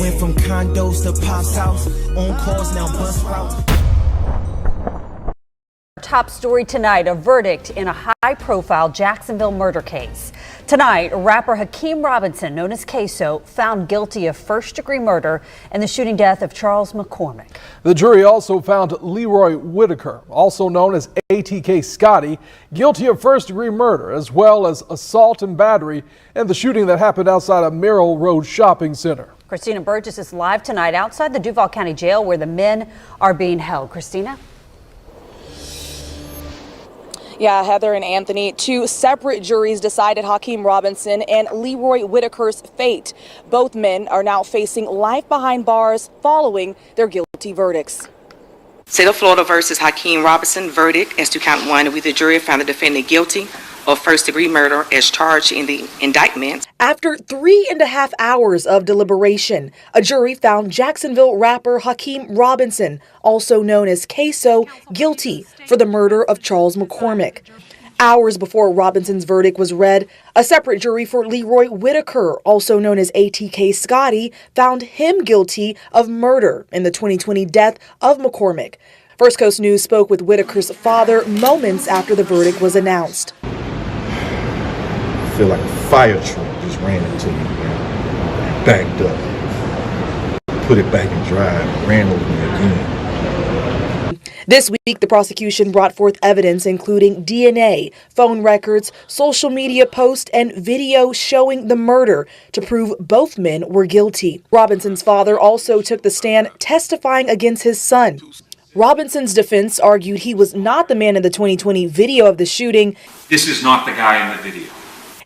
Went from condos to Pop's house. On calls, now bus routes. Top story tonight, a verdict in a high-profile Jacksonville murder case. Tonight, rapper Hakeem Robinson, known as KS00, found guilty of first-degree murder in the shooting death of Charles McCormick. The jury also found Leroy Whitaker, also known as ATK Scotty, guilty of first-degree murder as well as assault and battery in the shooting that happened outside of Merrill Road Shopping Center. Christina Burgess is live tonight outside the Duval County Jail where the men are being held. Christina? Yeah, Heather and Anthony, two separate juries decided Hakeem Robinson and Leroy Whitaker's fate. Both men are now facing life behind bars following their guilty verdicts. State of Florida versus Hakeem Robinson verdict as to count one. We, the jury, found the defendant guilty of first-degree murder as charged in the indictment. After 3.5 hours of deliberation, a jury found Jacksonville rapper Hakeem Robinson, also known as KS00, guilty for the murder of Charles McCormick. Hours before Robinson's verdict was read, a separate jury for Leroy Whitaker, also known as ATK Scotty, found him guilty of murder in the 2020 death of McCormick. First Coast News spoke with Whitaker's father moments after the verdict was announced. I feel like a fire truck just ran into me, man. Backed up, put it back in drive, and ran over me again. This week, the prosecution brought forth evidence including DNA, phone records, social media posts, and video showing the murder to prove both men were guilty. Robinson's father also took the stand testifying against his son. Robinson's defense argued he was not the man in the 2020 video of the shooting. This is not the guy in the video.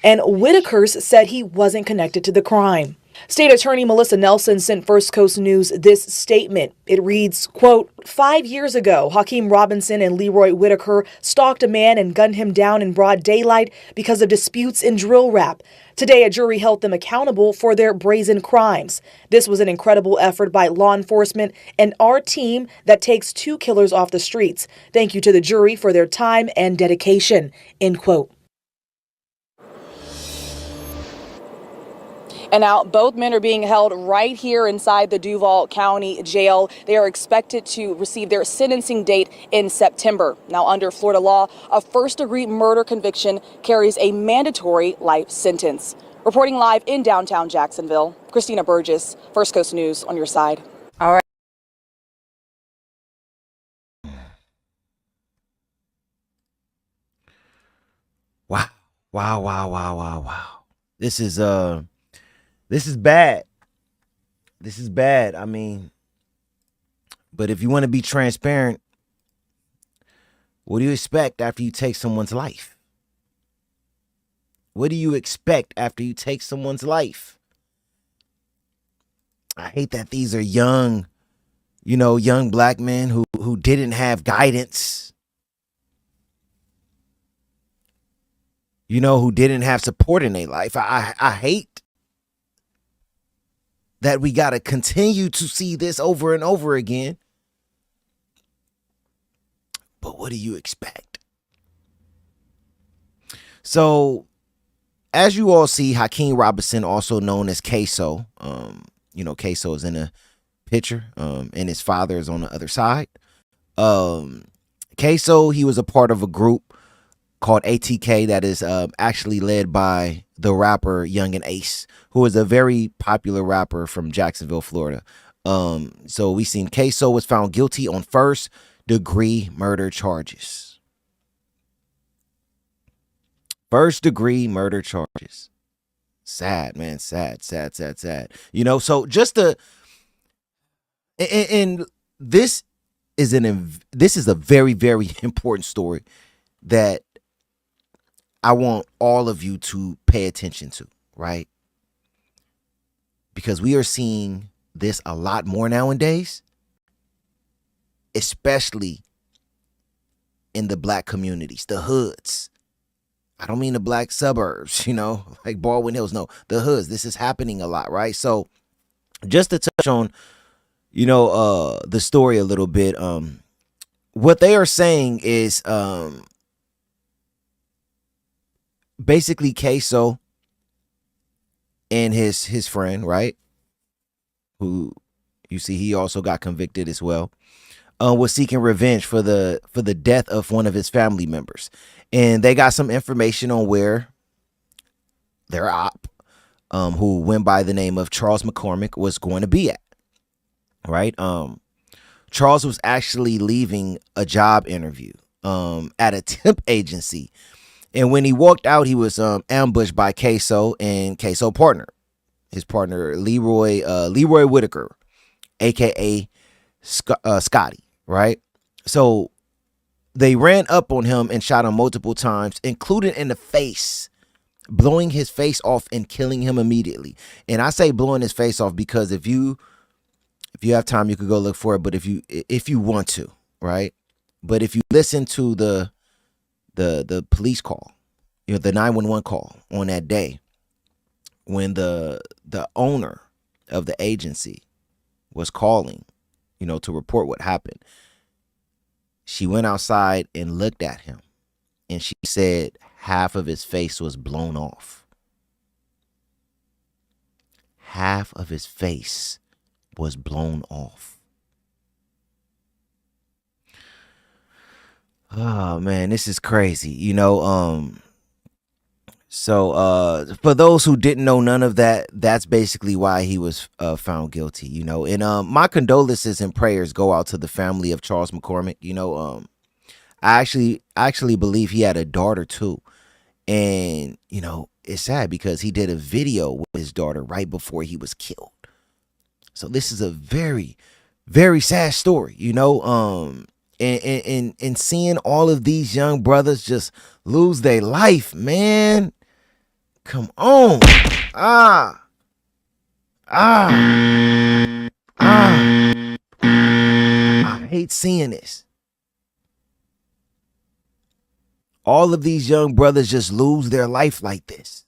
And Whitaker's said he wasn't connected to the crime. State Attorney Melissa Nelson sent First Coast News this statement. It reads, quote, 5 years ago, Hakeem Robinson and Leroy Whitaker stalked a man and gunned him down in broad daylight because of disputes in drill rap. Today, a jury held them accountable for their brazen crimes. This was an incredible effort by law enforcement and our team that takes two killers off the streets. Thank you to the jury for their time and dedication, end quote. And now both men are being held right here inside the Duval County Jail. They are expected to receive their sentencing date in September. Now, under Florida law, a first-degree murder conviction carries a mandatory life sentence. Reporting live in downtown Jacksonville, Christina Burgess, First Coast News on your side. All right. Wow. This is bad. This is bad. I mean, but if you want to be transparent, what do you expect after you take someone's life? What do you expect after you take someone's life? I hate that these are young black men who didn't have guidance, who didn't have support in their life. I hate that we got to continue to see this over and over again. But what do you expect? So, as you all see, Hakeem Robinson, also known as KS00, KS00 is in a picture, and his father is on the other side. KS00, he was a part of a group called ATK that is actually led by the rapper Young and Ace, who is a very popular rapper from Jacksonville, Florida. So we seen KS00 was found guilty on first-degree murder charges. First-degree murder charges. Sad, man. Sad. So just and this is a very, very important story that I want all of you to pay attention to, right? Because we are seeing this a lot more nowadays, especially in the black communities, the hoods. I don't mean the black suburbs, like Baldwin Hills. No, the hoods. This is happening a lot, right? So just to touch on, the story a little bit, what they are saying is basically KS00 and his friend, right? who you see he also got convicted as well, was seeking revenge for the death of one of his family members. And they got some information on where their op, who went by the name of Charles McCormick, was going to be at. Right? Charles was actually leaving a job interview at a temp agency. And when he walked out, he was ambushed by KS00 and KS00 partner. His partner, Leroy Whitaker, a.k.a. Scotty, right? So they ran up on him and shot him multiple times, including in the face, blowing his face off and killing him immediately. And I say blowing his face off because if you have time, you could go look for it. But if you want to, right? But if you listen to the police call, the 911 call on that day, when the owner of the agency was calling, to report what happened, she went outside and looked at him, and she said half of his face was blown off. Half of his face was blown off. Oh man, this is crazy. So for those who didn't know none of that, that's basically why he was found guilty, and my condolences and prayers go out to the family of Charles McCormick. I actually believe he had a daughter too. And, it's sad because he did a video with his daughter right before he was killed. So this is a very, very sad story, and seeing all of these young brothers just lose their life, man. Come on. I hate seeing this. All of these young brothers just lose their life like this.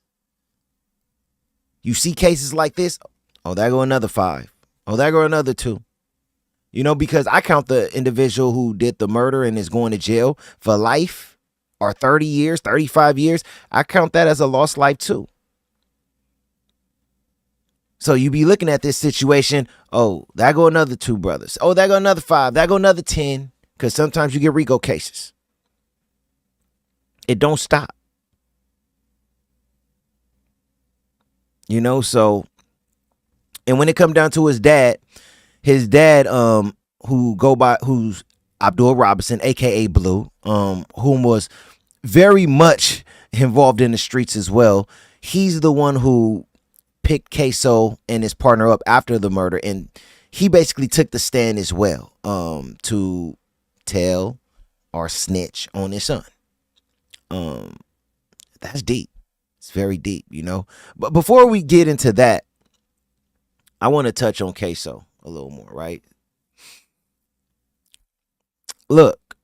You see cases like this. Oh, there go another 5. Oh, there go another 2. Because I count the individual who did the murder and is going to jail for life or 30 years, 35 years. I count that as a lost life too. So you be looking at this situation. Oh, there go another 2 brothers. Oh, there go another 5. There go another 10. Because sometimes you get RICO cases. It don't stop. So, and when it come down to his dad, who's Abdul Robinson, aka Blue, whom was very much involved in the streets as well. He's the one who picked KS00 and his partner up after the murder, and he basically took the stand as well, to tell or snitch on his son. That's deep. It's very deep, But before we get into that, I want to touch on KS00 a little more, right? Look,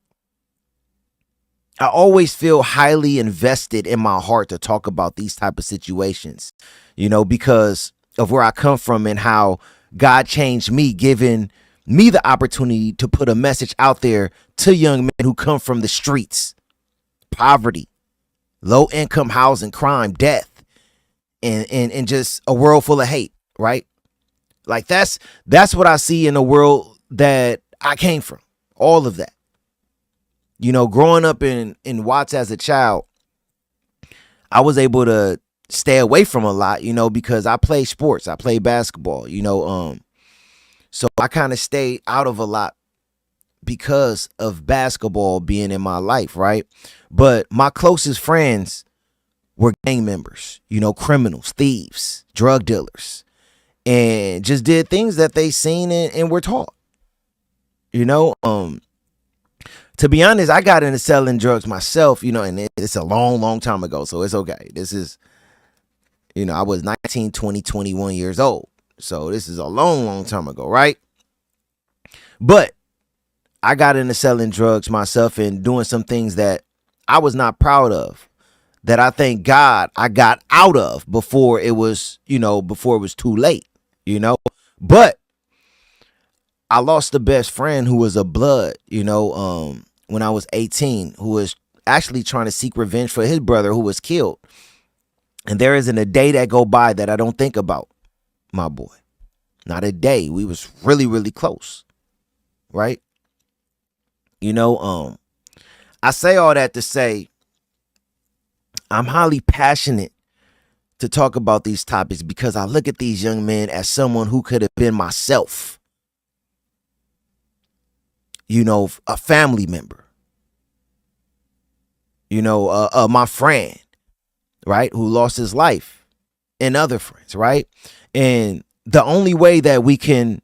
I always feel highly invested in my heart to talk about these type of situations, because of where I come from and how God changed me, giving me the opportunity to put a message out there to young men who come from the streets, poverty, low income housing, crime, death, and just a world full of hate, right? Like that's what I see in the world that I came from. All of that. Growing up in Watts as a child, I was able to stay away from a lot, because I play sports. I play basketball, so I kind of stayed out of a lot because of basketball being in my life, right? But my closest friends were gang members, criminals, thieves, drug dealers, and just did things that they seen and were taught. To be honest, I got into selling drugs myself, and it's a long, long time ago, so it's okay. This is, I was 19, 20, 21 years old. So this is a long, long time ago, right? But I got into selling drugs myself and doing some things that I was not proud of, that I thank God I got out of before it was, before it was too late, But I lost the best friend who was a blood, when I was 18, who was actually trying to seek revenge for his brother who was killed. And there isn't a day that go by that I don't think about my boy. not a day. We was really, really close, right? You know, I say all that to say I'm highly passionate to talk about these topics because I look at these young men as someone who could have been myself. You know, a family member. You know, my friend, right, who lost his life, and other friends, right? And the only way that we can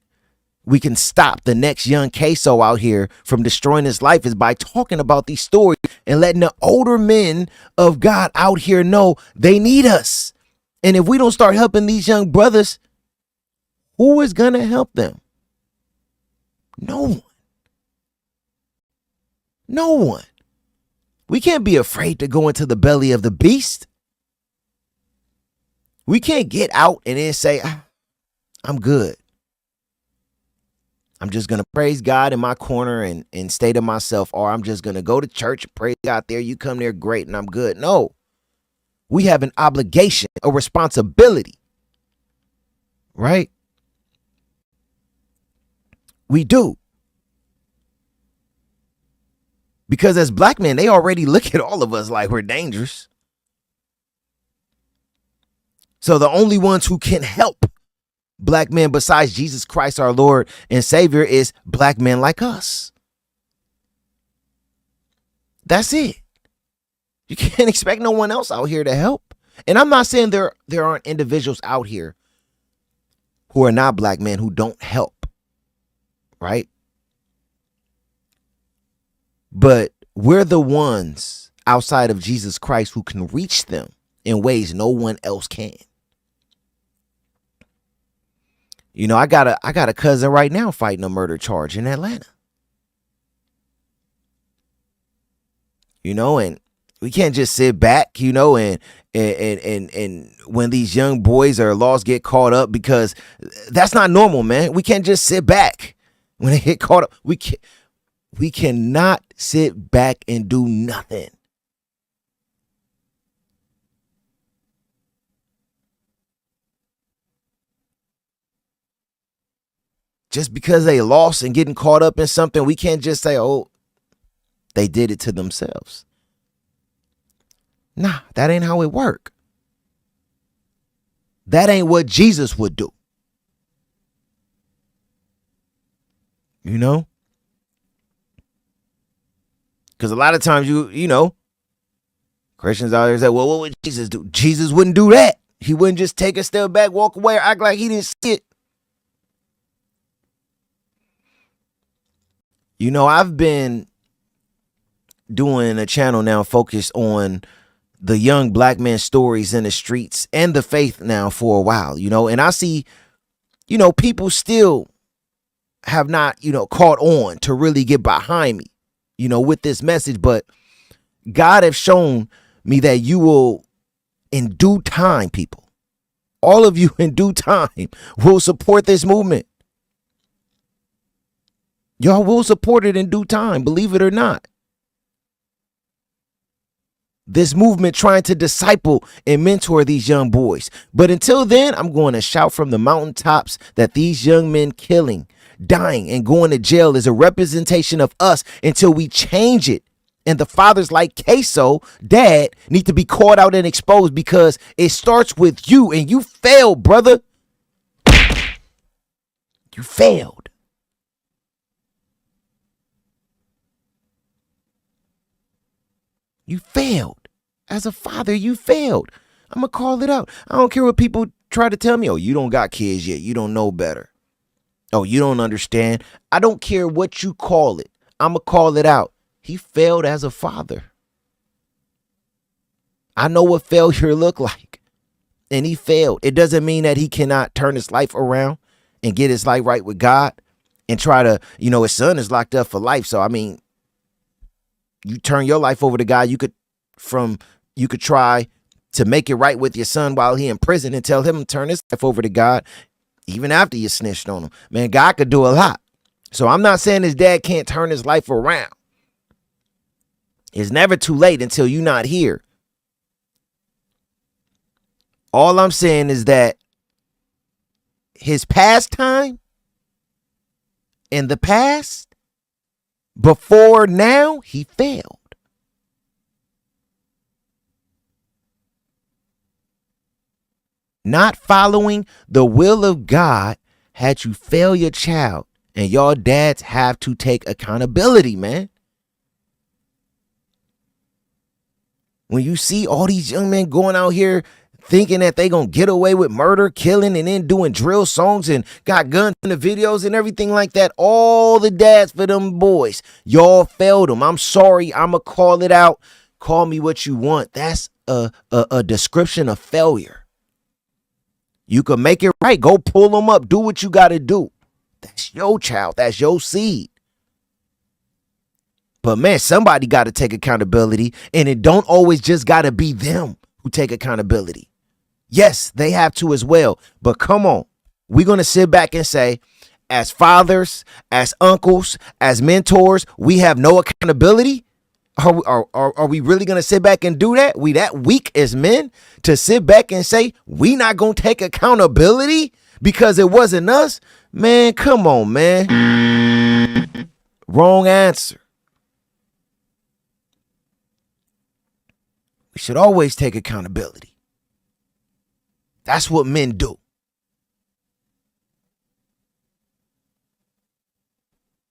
stop the next young queso out here from destroying his life is by talking about these stories and letting the older men of God out here know they need us. And if we don't start helping these young brothers, who is going to help them? No one. No one. We can't be afraid to go into the belly of the beast. We can't get out and then say, I'm good. I'm just going to praise God in my corner and stay to myself. Or I'm just going to go to church, praise God there. You come there, great, and I'm good. No. We have an obligation, a responsibility. Right? We do. Because as black men, they already look at all of us like we're dangerous. So the only ones who can help black men besides Jesus Christ, our Lord and Savior, is black men like us. That's it. You can't expect no one else out here to help. And I'm not saying there aren't individuals out here who are not black men who don't help. Right? But we're the ones outside of Jesus Christ who can reach them in ways no one else can. You know, I got a cousin right now fighting a murder charge in Atlanta. You know, and we can't just sit back, you know, and when these young boys or laws get caught up, because that's not normal, man. We can't just sit back when they get caught up. We cannot sit back and do nothing. Just because they lost and getting caught up in something, we can't just say, oh, they did it to themselves. Nah, that ain't how it work. That ain't what Jesus would do. You know? Because a lot of times, you know, Christians out there say, well, what would Jesus do? Jesus wouldn't do that. He wouldn't just take a step back, walk away, or act like he didn't see it. You know, I've been doing a channel now focused on the young black men stories in the streets and the faith now for a while, you know, and I see, you know, people still have not, you know, caught on to really get behind me, you know, with this message. But God has shown me that you will, in due time, people, all of you in due time will support this movement. Y'all will support it in due time, believe it or not. This movement trying to disciple and mentor these young boys. But until then, I'm going to shout from the mountaintops that these young men killing, dying, and going to jail is a representation of us until we change it. And the fathers like Queso, Dad, need to be called out and exposed, because it starts with you, and you failed, brother. You failed. You failed. As a father, you failed. I'm going to call it out. I don't care what people try to tell me. Oh, you don't got kids yet. You don't know better. Oh, you don't understand. I don't care what you call it. I'm going to call it out. He failed as a father. I know what failure look like. And he failed. It doesn't mean that he cannot turn his life around and get his life right with God and try to, you know, his son is locked up for life. So, I mean, you turn your life over to God, you could try to make it right with your son while he in prison and tell him to turn his life over to God, even after you snitched on him. Man, God could do a lot. So I'm not saying his dad can't turn his life around. It's never too late until you're not here. All I'm saying is that his pastime in the past, before now, he failed. Not following the will of God had you fail your child, and y'all dads have to take accountability, man. When you see all these young men going out here thinking that they gonna get away with murder, killing, and then doing drill songs and got guns in the videos and everything like that, all the dads for them boys, y'all failed them. I'm sorry, I'ma call it out. Call me what you want. That's a description of failure. You can make it right. Go pull them up. Do what you got to do. That's your child. That's your seed. But man, somebody got to take accountability, and it don't always just got to be them who take accountability. Yes, they have to as well. But come on, we're going to sit back and say, as fathers, as uncles, as mentors, we have no accountability. Are we really going to sit back and do that? We that weak as men to sit back and say we not going to take accountability because it wasn't us? Man, come on, man. Wrong answer. We should always take accountability. That's what men do.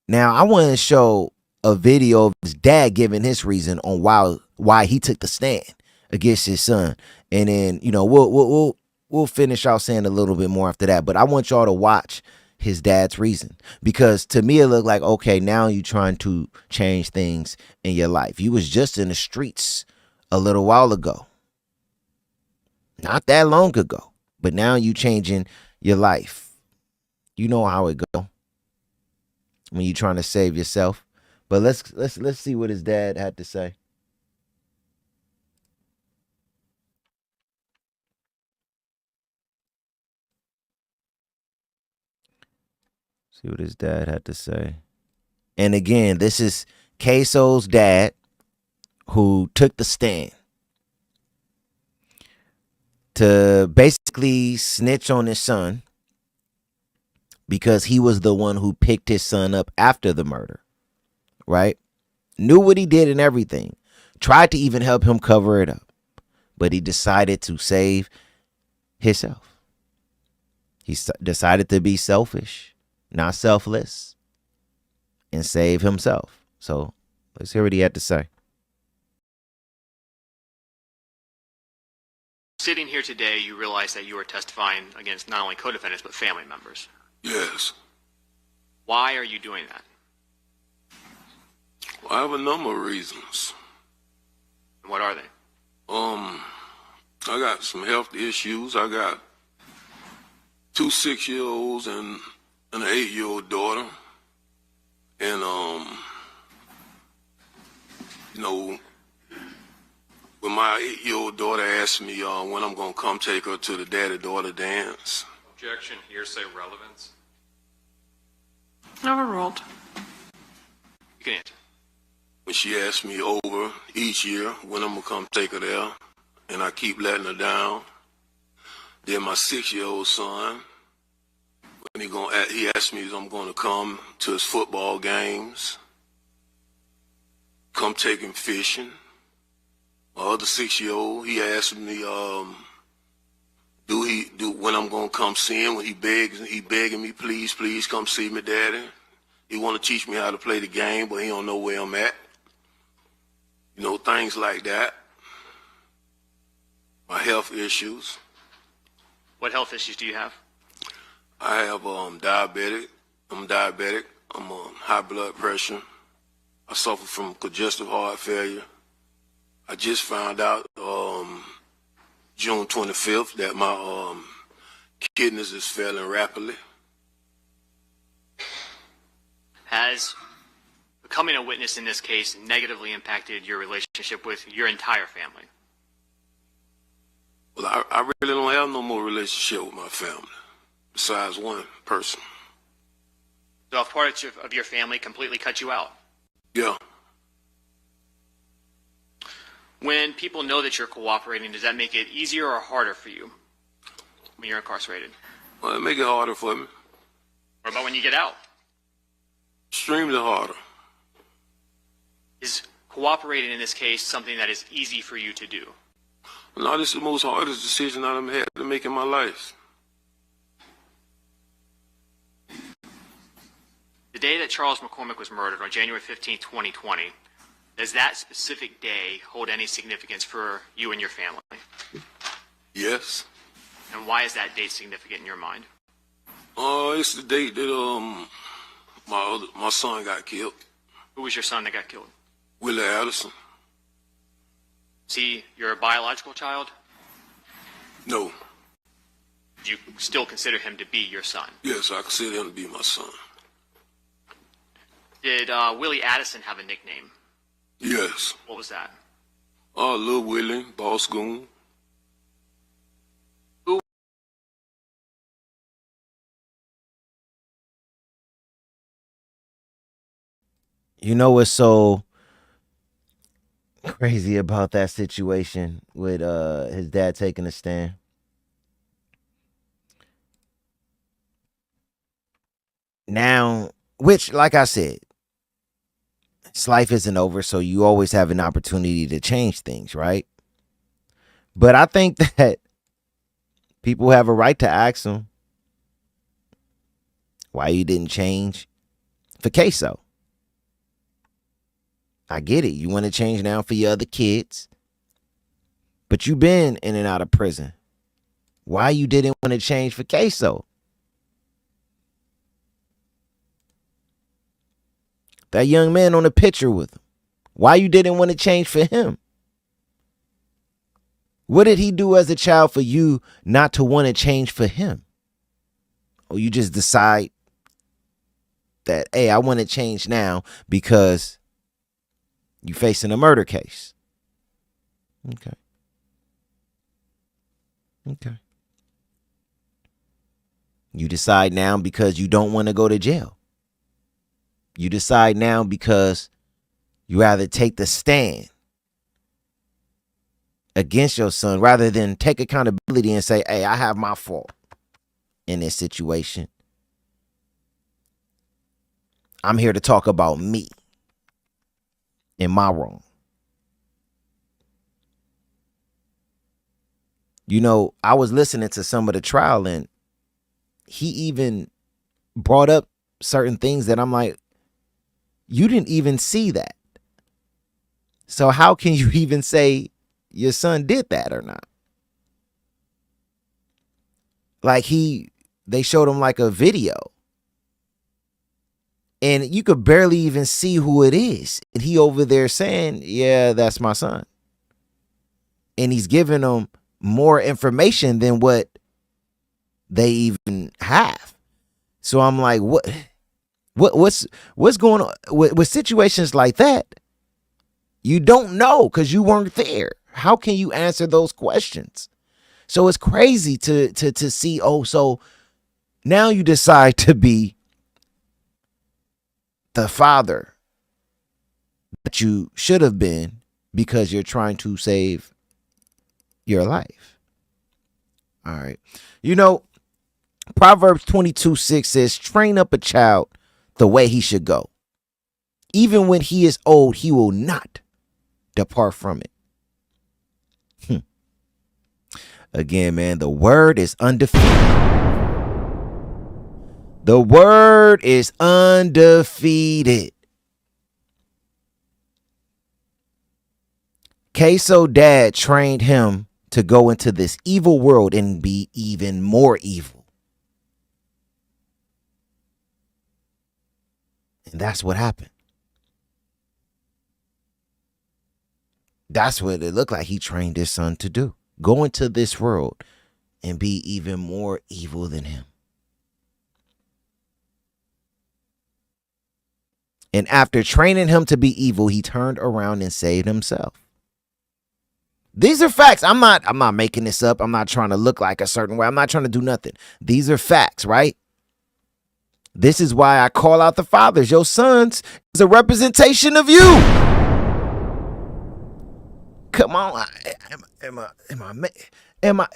Now, I want to show a video of his dad giving his reason on why he took the stand against his son, and then we'll finish out saying a little bit more after that. But I want y'all to watch his dad's reason, because to me it looked like, okay, now you're trying to change things in your life. You was just in the streets a little while ago, not that long ago, but now you changing your life. You know how it go when you're trying to save yourself. But let's see what his dad had to say. See what his dad had to say. And again, this is KSO's dad who took the stand to basically snitch on his son because he was the one who picked his son up after the murder. Right? Knew what he did and everything. Tried to even help him cover it up. But he decided to save himself. He decided to be selfish, not selfless, and save himself. So let's hear what he had to say. Sitting here today, you realize that you are testifying against not only co-defendants, but family members. Yes. Why are you doing that? I have a number of reasons. And what are they? I got some health issues. I got 2 6-year-olds and an 8-year-old daughter. And, when my 8-year-old daughter asked me when I'm going to come take her to the daddy-daughter dance. Objection, hearsay, relevance. Overruled. You can answer. When she asked me over each year when I'm going to come take her there, and I keep letting her down. Then my 6-year-old son, when he asked me if I'm going to come to his football games, come take him fishing. My other 6-year-old, he asked me when I'm going to come see him, when he begging me, please come see me, Daddy. He want to teach me how to play the game, but he don't know where I'm at. Things like that. My health issues. What health issues do you have? I have diabetic. I'm diabetic. I'm on high blood pressure. I suffer from congestive heart failure. I just found out June 25th that my kidneys is failing rapidly. Has becoming a witness in this case negatively impacted your relationship with your entire family? Well, I really don't have no more relationship with my family, besides one person. So if part of your family completely cut you out? Yeah. When people know that you're cooperating, does that make it easier or harder for you when you're incarcerated? Well, it make it harder for me. What about when you get out? Extremely harder. Is cooperating in this case something that is easy for you to do? No, this is the most hardest decision I've had to make in my life. The day that Charles McCormick was murdered, on January 15, 2020, does that specific day hold any significance for you and your family? Yes. And why is that date significant in your mind? It's the date that my son got killed. Who was your son that got killed? Willie Addison. Is he your biological child? No. Do you still consider him to be your son? Yes, I consider him to be my son. Did Willie Addison have a nickname? Yes. What was that? Lil Willie, Boss Goon. You know what's so crazy about that situation with his dad taking a stand? Now, which, like I said, his life isn't over, so you always have an opportunity to change things, right? But I think that people have a right to ask him why you didn't change for Queso. I get it. You want to change now for your other kids, but you've been in and out of prison. Why you didn't want to change for Queso? That young man on the picture with him. Why you didn't want to change for him? What did he do as a child for you not to want to change for him? Or you just decide that, hey, I want to change now because you facing a murder case. Okay. Okay. You decide now because you don't want to go to jail. You decide now because you rather take the stand against your son rather than take accountability and say, hey, I have my fault in this situation. I'm here to talk about me and my wrong. You know, I was listening to some of the trial and he even brought up certain things that I'm like, you didn't even see that. So how can you even say your son did that or not? Like they showed him like a video and you could barely even see who it is. And he over there saying, yeah, that's my son. And he's giving them more information than what they even have. So I'm like, what's going on with situations like that? You don't know because you weren't there. How can you answer those questions? So it's crazy to see, so now you decide to be the father that you should have been because you're trying to save your life. All right. You know, Proverbs 22:6 says, train up a child the way he should go. Even when he is old, he will not depart from it. Again, man, the word is undefeated. The word is undefeated. Queso dad trained him to go into this evil world and be even more evil. And that's what happened. That's what it looked like he trained his son to do. Go into this world and be even more evil than him. And after training him to be evil, he turned around and saved himself. These are facts. I'm not making this up. I'm not trying to look like a certain way. I'm not trying to do nothing. These are facts, right? This is why I call out the fathers. Your sons is a representation of you. Come on.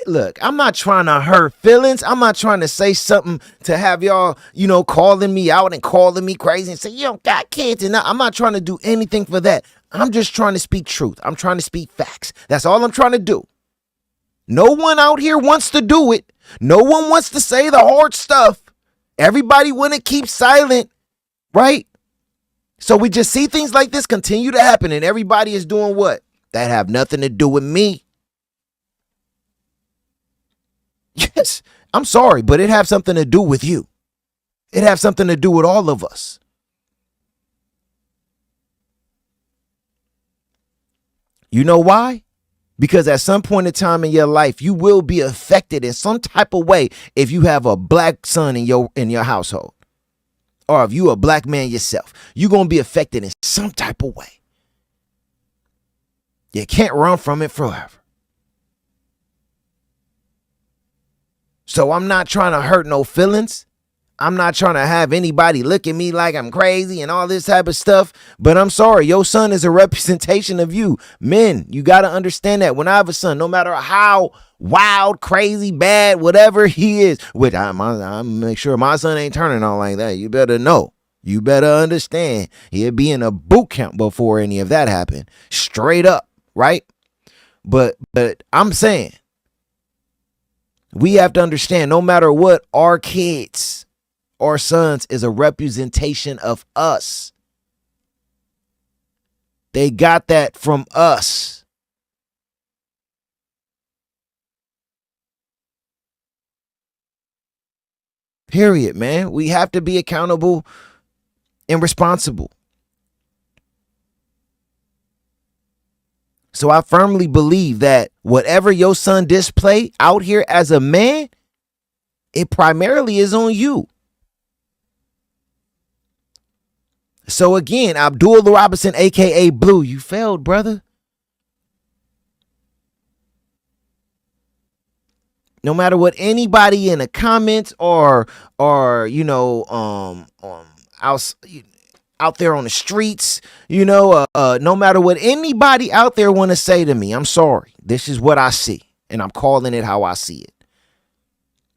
Look, I'm not trying to hurt feelings. I'm not trying to say something to have y'all, calling me out and calling me crazy and say, you don't got kids. And I'm not trying to do anything for that. I'm just trying to speak truth. I'm trying to speak facts. That's all I'm trying to do. No one out here wants to do it. No one wants to say the hard stuff. Everybody want to keep silent, right? So we just see things like this continue to happen, and everybody is doing what? That have nothing to do with me. Yes, I'm sorry, but it have something to do with you. It have something to do with all of us. You know why? Because at some point in time in your life, you will be affected in some type of way if you have a black son in your household. Or if you a black man yourself, you're going to be affected in some type of way. You can't run from it forever. So I'm not trying to hurt no feelings. I'm not trying to have anybody look at me like I'm crazy and all this type of stuff. But I'm sorry, your son is a representation of you. Men, you got to understand that when I have a son, no matter how wild, crazy, bad, whatever he is, which I'm make sure my son ain't turning on like that. You better know. You better understand. He'll be in a boot camp before any of that happened. Straight up, right? But I'm saying, we have to understand, no matter what, our kids, our sons is a representation of us. They got that from us. Period, man. We have to be accountable and responsible. So I firmly believe that whatever your son display out here as a man, it primarily is on you. So again, Abdul Robinson, aka Blue, you failed, brother. No matter what anybody in the comments or out there on the streets, no matter what anybody out there want to say to me, I'm sorry. This is what I see, and I'm calling it how I see it.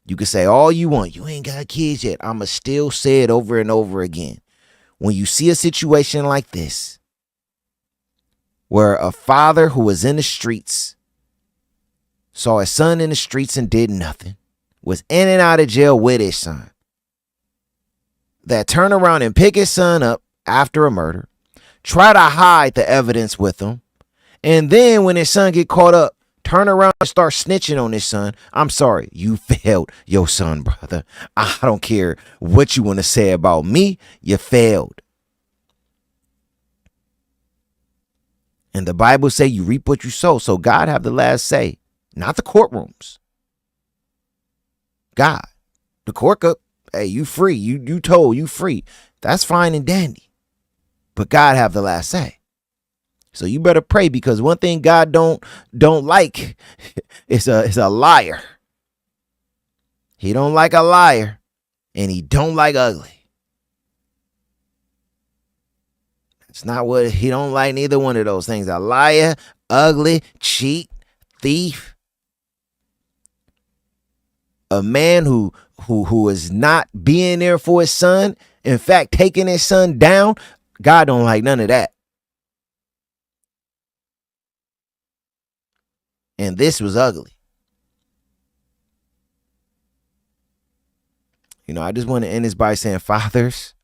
You can say all you want. You ain't got kids yet. I'ma still say it over and over again. When you see a situation like this, where a father who was in the streets saw his son in the streets and did nothing, was in and out of jail with his son, that turn around and pick his son up after a murder, try to hide the evidence with him, and then when his son get caught up, turn around and start snitching on his son. I'm sorry, you failed your son, brother. I don't care what you want to say about me. You failed. And the Bible say you reap what you sow. So God have the last say, not the courtrooms. God, the court up. Hey, you free. You told you free. That's fine and dandy. But God have the last say. So you better pray, because one thing God don't like is a liar. He don't like a liar, and he don't like ugly. It's not what he don't like, neither one of those things. A liar, ugly, cheat, thief. A man who is not being there for his son, in fact, taking his son down, God don't like none of that. And this was ugly. I just want to end this by saying, fathers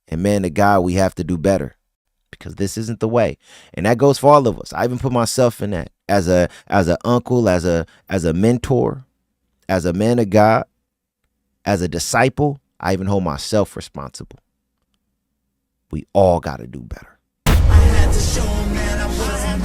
and men of God, we have to do better, because this isn't the way. And that goes for all of us. I even put myself in that as an uncle, as a mentor, as a man of God, as a disciple. I even hold myself responsible. We all got to do better. I had to show 'em that I wasn't